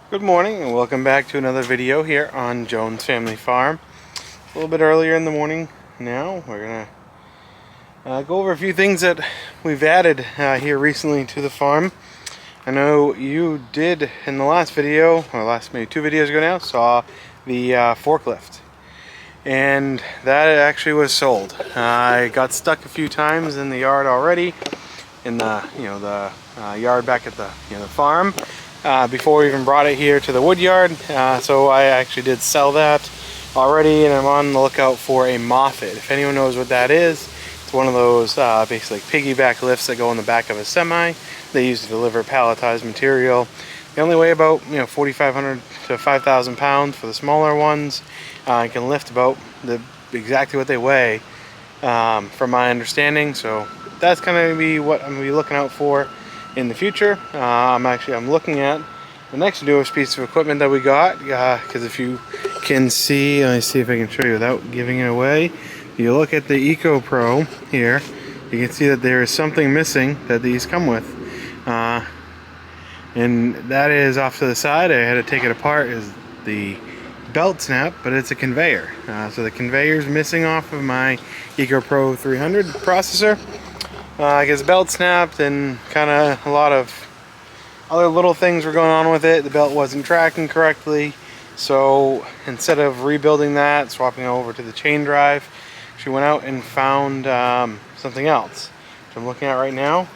Good morning and welcome back to another video here on Jones Family Farm. A little bit earlier in the morning now. We're gonna go over a few things that we've added here recently to the farm. I know you did in the last video, or last maybe 2 videos ago now, saw the forklift, and that actually was sold. I got stuck a few times in the yard already, in the yard back at the the farm. Before we even brought it here to the wood yard, so I actually did sell that already, and I'm on the lookout for a Moffett. If anyone knows what that is, it's one of those basically piggyback lifts that go in the back of a semi. They use to deliver palletized material. They only weigh about 4,500 to 5,000 pounds for the smaller ones. It can lift about exactly what they weigh, from my understanding. So that's kind of be what I'm gonna be looking out for in the future. I'm looking at the next newest piece of equipment that we got, because if you can see, let me see if I can show you without giving it away. If you look at the Eco Pro here, you can see that there is something missing that these come with, and that is off to the side. I had to take it apart, is the belt snap, but it's a conveyor. So the conveyor is missing off of my Eco Pro 300 processor. I guess the belt snapped, and kind of a lot of other little things were going on with it. The belt wasn't tracking correctly, so instead of rebuilding that, swapping it over to the chain drive, she went out and found something else, which I'm looking at right now.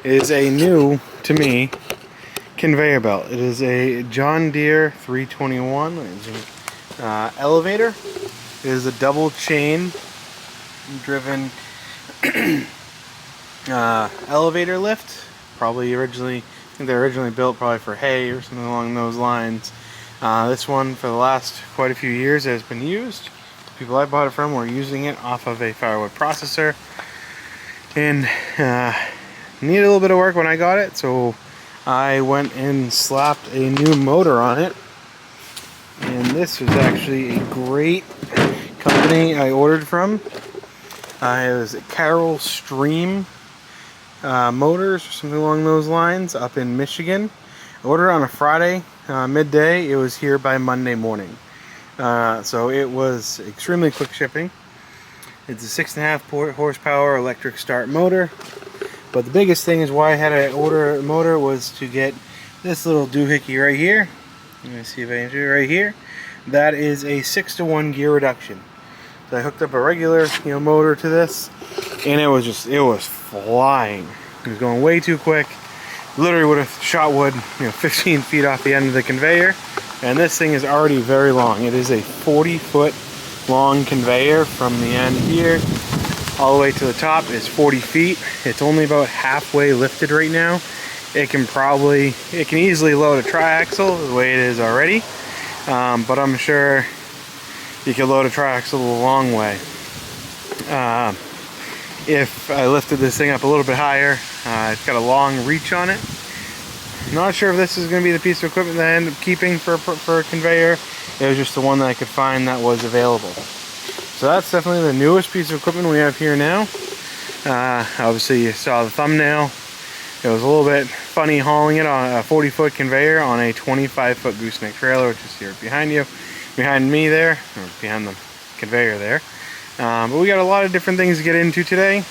Is a new, to me, conveyor belt. It is a John Deere 321 elevator. It is a double chain driven elevator lift. Probably originally, I think they were originally built probably for hay or something along those lines. This one, for the last quite a few years, has been used. The people I bought it from were using it off of a firewood processor, and needed a little bit of work when I got it, so I went and slapped a new motor on it. And this was actually a great company I ordered from. It was Carroll Stream Motors or something along those lines, up in Michigan. I ordered on a Friday midday. It was here by Monday morning, so it was extremely quick shipping. It's a 6.5 horsepower electric start motor, but the biggest thing is why I had to order a motor was to get this little doohickey right here. Let me see if I can do it right here. That is a 6-to-1 gear reduction. So I hooked up a regular motor to this, and it was flying. It was going way too quick. Literally would have shot wood 15 feet off the end of the conveyor. And this thing is already very long. It is a 40-foot long conveyor. From the end here all the way to the top is 40 feet. It's only about halfway lifted right now. It can easily load a triaxle the way it is already, but I'm sure you can load a triaxle a long way. If I lifted this thing up a little bit higher, it's got a long reach on it. Not sure if this is going to be the piece of equipment that I end up keeping for a conveyor. It was just the one that I could find that was available. So that's definitely the newest piece of equipment we have here now. Obviously you saw the thumbnail. It was a little bit funny hauling it on a 40-foot conveyor on a 25-foot gooseneck trailer, which is here behind me there, or behind the conveyor there. But we got a lot of different things to get into today.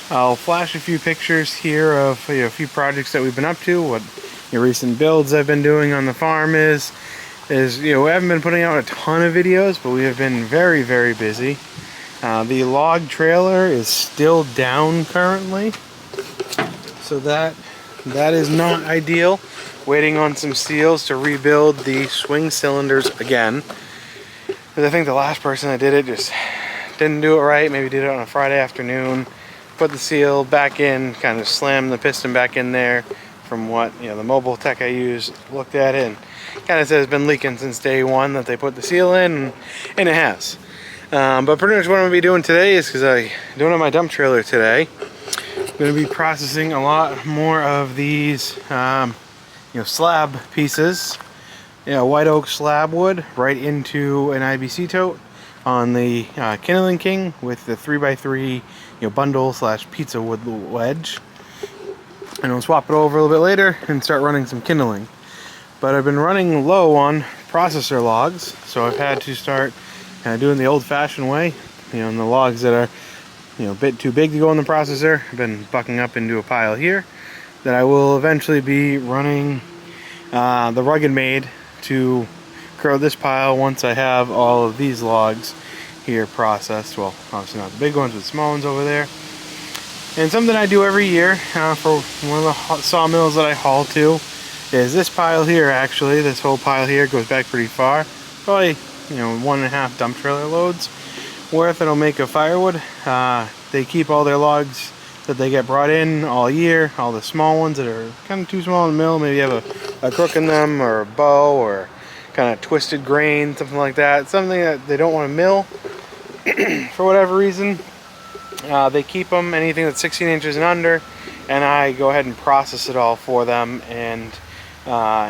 I'll flash a few pictures here of a few projects that we've been up to, what recent builds I've been doing on the farm is we haven't been putting out a ton of videos, but we have been very, very busy. The log trailer is still down currently, so that is not ideal. Waiting on some seals to rebuild the swing cylinders again, because I think the last person that did it just didn't do it right. Maybe did it on a Friday afternoon, put the seal back in, kind of slammed the piston back in there. From what the mobile tech I use looked at it, and kind of says it's been leaking since day one that they put the seal in, and it has. But pretty much what I'm going to be doing today is, because I'm doing it on my dump trailer today, I'm going to be processing a lot more of these slab pieces, white oak slab wood, right into an IBC tote on the Kindling King with the 3x3 bundle / pizza wood wedge. And I'll swap it over a little bit later and start running some kindling. but I've been running low on processor logs, so I've had to start doing the old-fashioned way. And the logs that are a bit too big to go in the processor, I've been bucking up into a pile here that I will eventually be running the Rugged Made to grow this pile once I have all of these logs here processed. Well, obviously not the big ones, but small ones over there. And something I do every year for one of the sawmills that I haul to is this pile here. Actually, this whole pile here goes back pretty far, probably 1.5 dump trailer loads worth. It'll make a firewood. They keep all their logs that they get brought in all year, all the small ones that are kind of too small in the mill, maybe have a crook in them or a bow or kind of twisted grain, something like that, something that they don't want to mill for whatever reason. They keep them, anything that's 16 inches and under, and I go ahead and process it all for them. And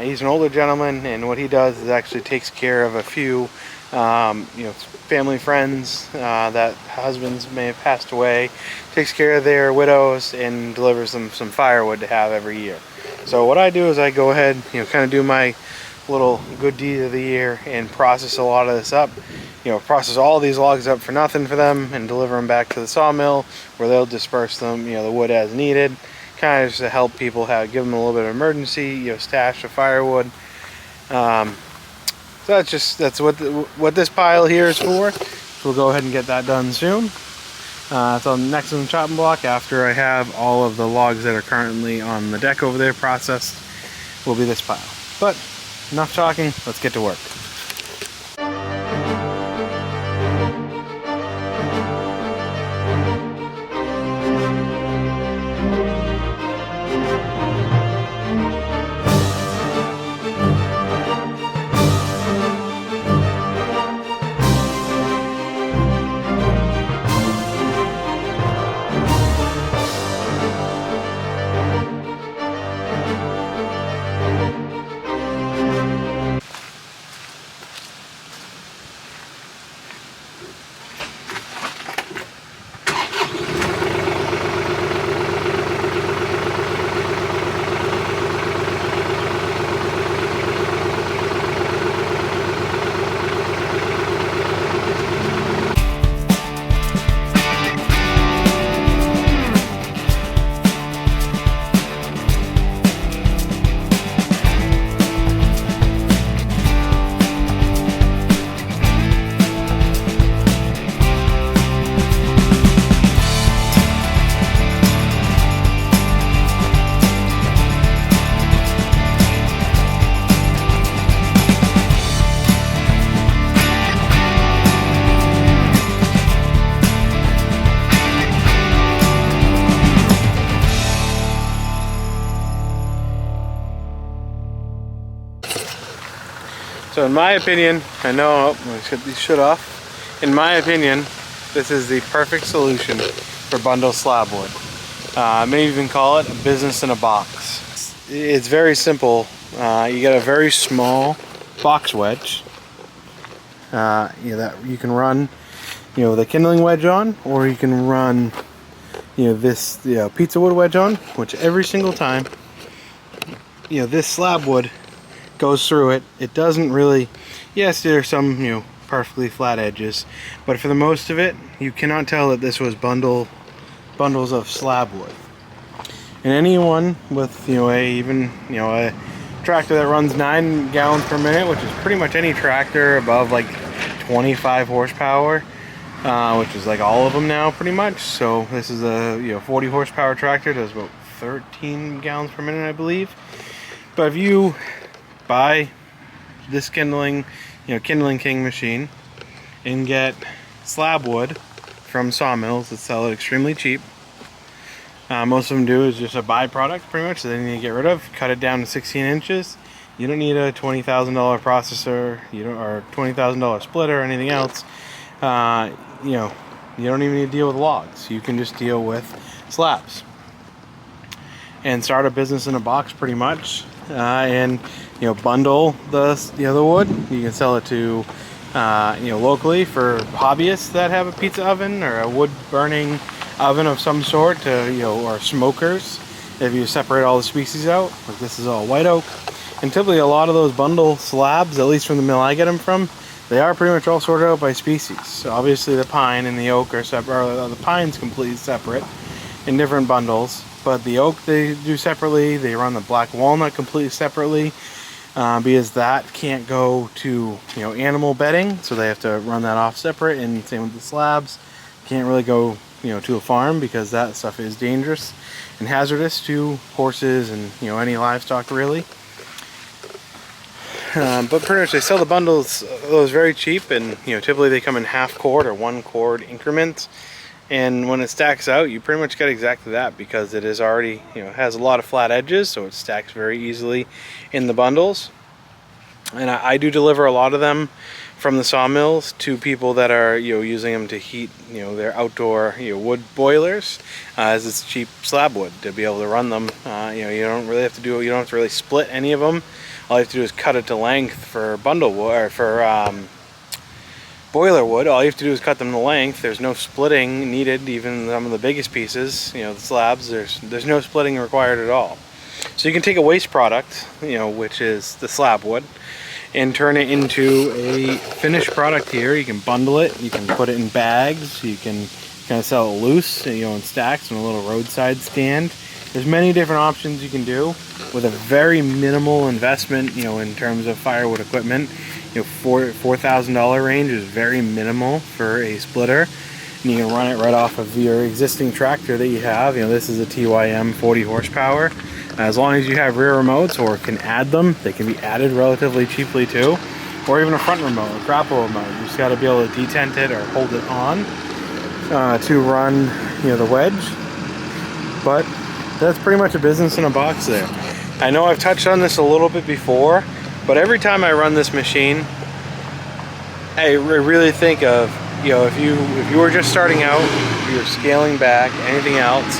he's an older gentleman, and what he does is actually takes care of a few family friends that husbands may have passed away, takes care of their widows, and delivers them some firewood to have every year. So what I do is I go ahead, kind of do my little good deed of the year and process a lot of this up. Process all these logs up for nothing for them and deliver them back to the sawmill, where they'll disperse them, the wood as needed, kind of just to help people give them a little bit of emergency, stash of firewood. So that's what this pile here is for. So we'll go ahead and get that done soon. So next on the chopping block, after I have all of the logs that are currently on the deck over there processed, will be this pile. But enough talking, let's get to work. So in my opinion, I know, let's get these shut off. In my opinion, this is the perfect solution for bundle slab wood. I may even call it a business in a box. It's very simple. You get a very small box wedge that you can run the kindling wedge on, or you can run this pizza wood wedge on, which every single time this slab wood goes through it. It doesn't really, yes, there are some perfectly flat edges, but for the most of it you cannot tell that this was bundles of slab wood. And anyone with a tractor that runs 9 gallons per minute, which is pretty much any tractor above like 25 horsepower, which is like all of them now pretty much. So this is a 40 horsepower tractor, does about 13 gallons per minute, I believe. But if you buy this Kindling King machine and get slab wood from sawmills that sell it extremely cheap, most of them do is just a byproduct pretty much that they need to get rid of, cut it down to 16 inches. You don't need a $20,000 processor, or $20,000 splitter or anything else. You don't even need to deal with logs. You can just deal with slabs and start a business in a box pretty much. And bundle the wood. You can sell it to locally for hobbyists that have a pizza oven or a wood burning oven of some sort, or smokers. If you separate all the species out, like this is all white oak, And typically a lot of those bundle slabs, at least from the mill I get them from, they are pretty much all sorted out by species. So obviously the pine and the oak are separate, or the pine's completely separate in different bundles. But the oak they do separately. They run the black walnut completely separately because that can't go to animal bedding, so they have to run that off separate. And same with the slabs, can't really go to a farm because that stuff is dangerous and hazardous to horses and any livestock really. But pretty much they sell the bundles those very cheap, and typically they come in half cord or 1 cord increments. And when it stacks out, you pretty much get exactly that because it is already has a lot of flat edges, so it stacks very easily in the bundles. And I do deliver a lot of them from the sawmills to people that are using them to heat their outdoor wood boilers, as it's cheap slab wood to be able to run them. You don't really have to do, you don't have to really split any of them. All you have to do is cut it to length for bundle wood, or for boiler wood. All you have to do is cut them to length. There's no splitting needed. Even some of the biggest pieces, the slabs, there's no splitting required at all. So you can take a waste product, which is the slab wood, and turn it into a finished product here. You can bundle it, you can put it in bags, you can kind of sell it loose, in stacks on a little roadside stand. There's many different options you can do with a very minimal investment, in terms of firewood equipment. $4,000 range is very minimal for a splitter. And you can run it right off of your existing tractor that you have. This is a TYM 40 horsepower. As long as you have rear remotes or can add them, they can be added relatively cheaply too. Or even a front remote, a grapple remote. You just got to be able to detent it or hold it on to run the wedge. But that's pretty much a business in a box there. I know I've touched on this a little bit before, but every time I run this machine, I really think of, if you were just starting out, if you were scaling back, anything else,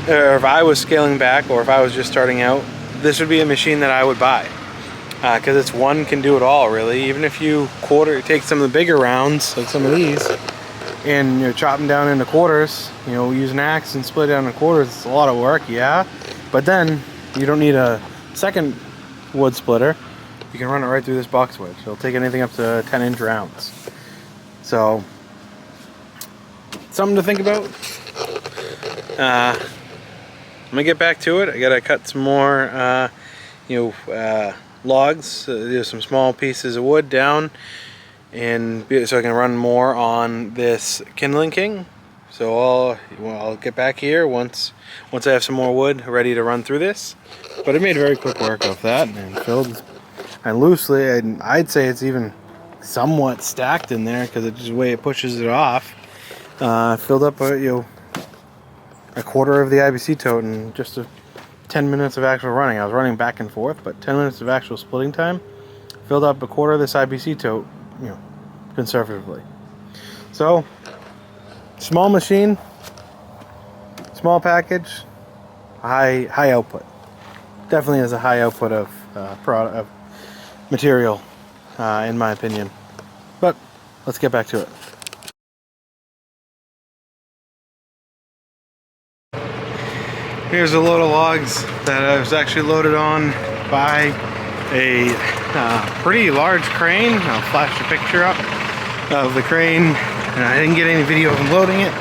or if I was scaling back, or if I was just starting out, this would be a machine that I would buy. Because it's one can do it all really. Even if you take some of the bigger rounds, like some of these, and chop them down into quarters, use an axe and split it down into quarters, it's a lot of work, yeah. But then you don't need a second wood splitter. You can run it right through this box wedge. It'll take anything up to 10-inch rounds. So, something to think about. I'm gonna get back to it. I gotta cut some more, logs, some small pieces of wood down, and so I can run more on this Kindling King. So I'll get back here once I have some more wood ready to run through this. But I made very quick work of that and filled, and loosely, I'd say it's even somewhat stacked in there because it's just the way it pushes it off. Filled up a quarter of the IBC tote in just 10 minutes of actual running. I was running back and forth, but 10 minutes of actual splitting time filled up a quarter of this IBC tote, conservatively. So, small machine, small package, high output. Definitely has a high output of material, in my opinion. But let's get back to it. Here's a load of logs that I was actually loaded on by a pretty large crane. I'll flash a picture up of the crane, and I didn't get any video of him loading it.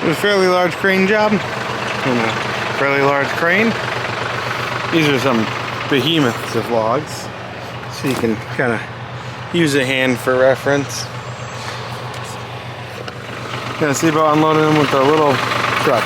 It was a fairly large crane job and a fairly large crane. These are some behemoths of logs, so you can kind of use a hand for reference. Gonna see about unloading them with a little truck.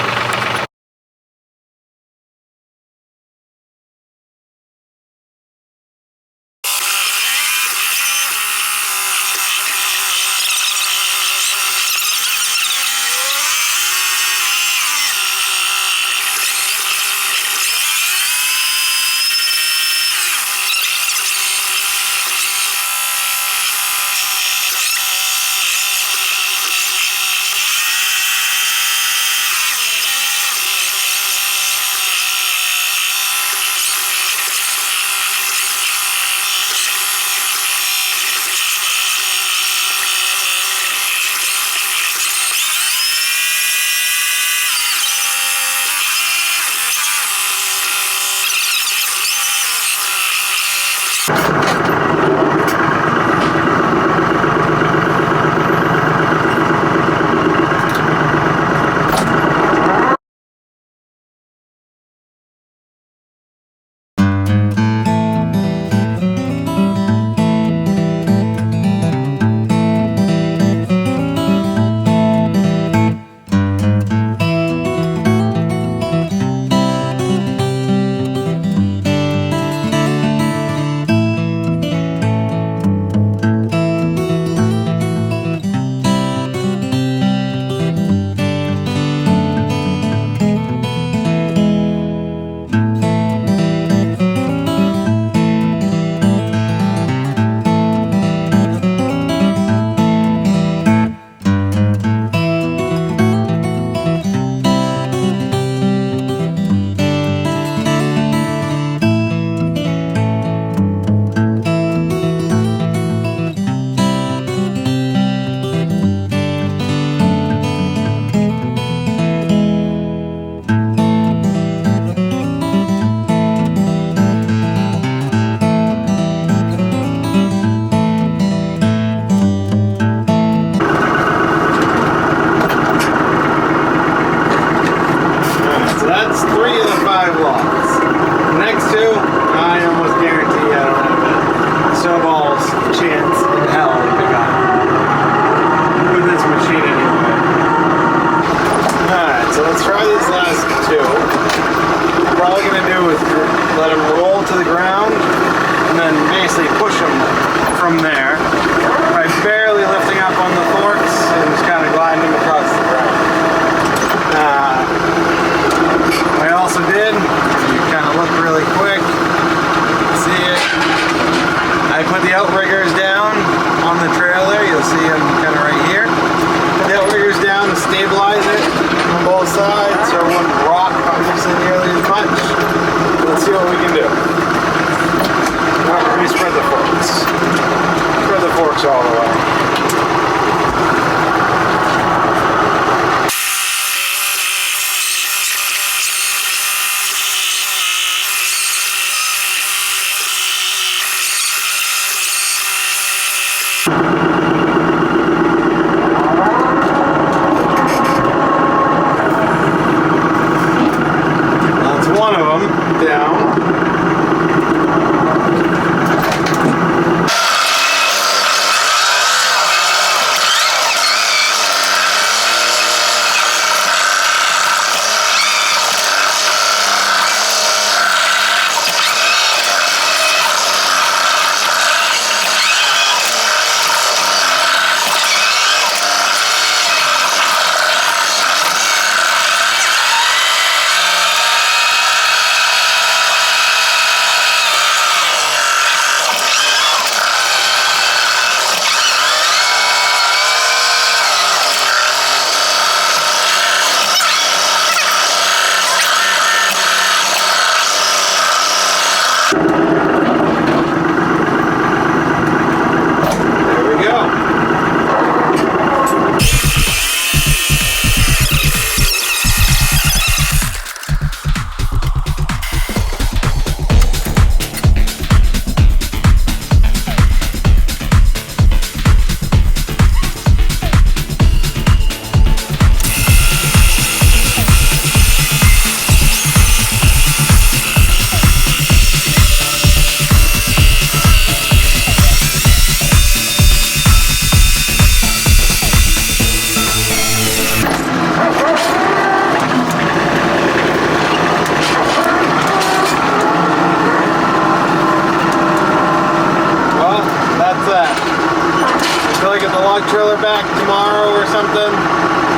trailer back tomorrow or something,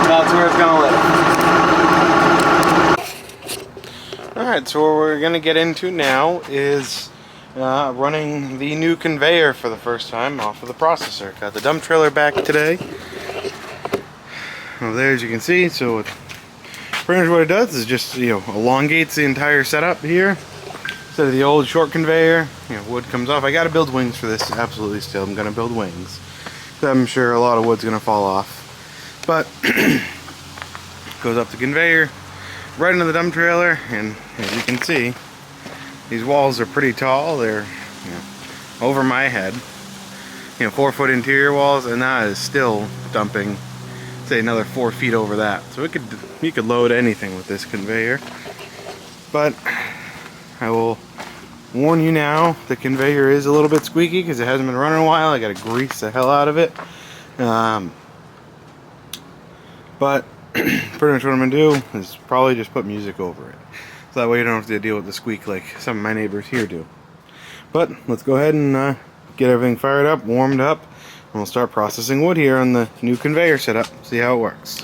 that's where it's gonna live. Alright, so what we're gonna get into now is running the new conveyor for the first time off of the processor. Got the dump trailer back today. Well, there, as you can see, so pretty much what it does is just, elongates the entire setup here. Instead of the old short conveyor, wood comes off. I gotta build wings for this, absolutely still. I'm gonna build wings. I'm sure a lot of wood's gonna fall off. But, goes up the conveyor, right into the dump trailer, and as you can see, these walls are pretty tall. They're over my head. You know, 4 foot interior walls, and that is still dumping, say, another 4 feet over that. So you could load anything with this conveyor. But I will warn you now, the conveyor is a little bit squeaky because it hasn't been running in a while. I gotta grease the hell out of it. But pretty much what I'm gonna do is probably just put music over it. So that way you don't have to deal with the squeak like some of my neighbors here do. But let's go ahead and get everything fired up, warmed up, and we'll start processing wood here on the new conveyor setup. See how it works.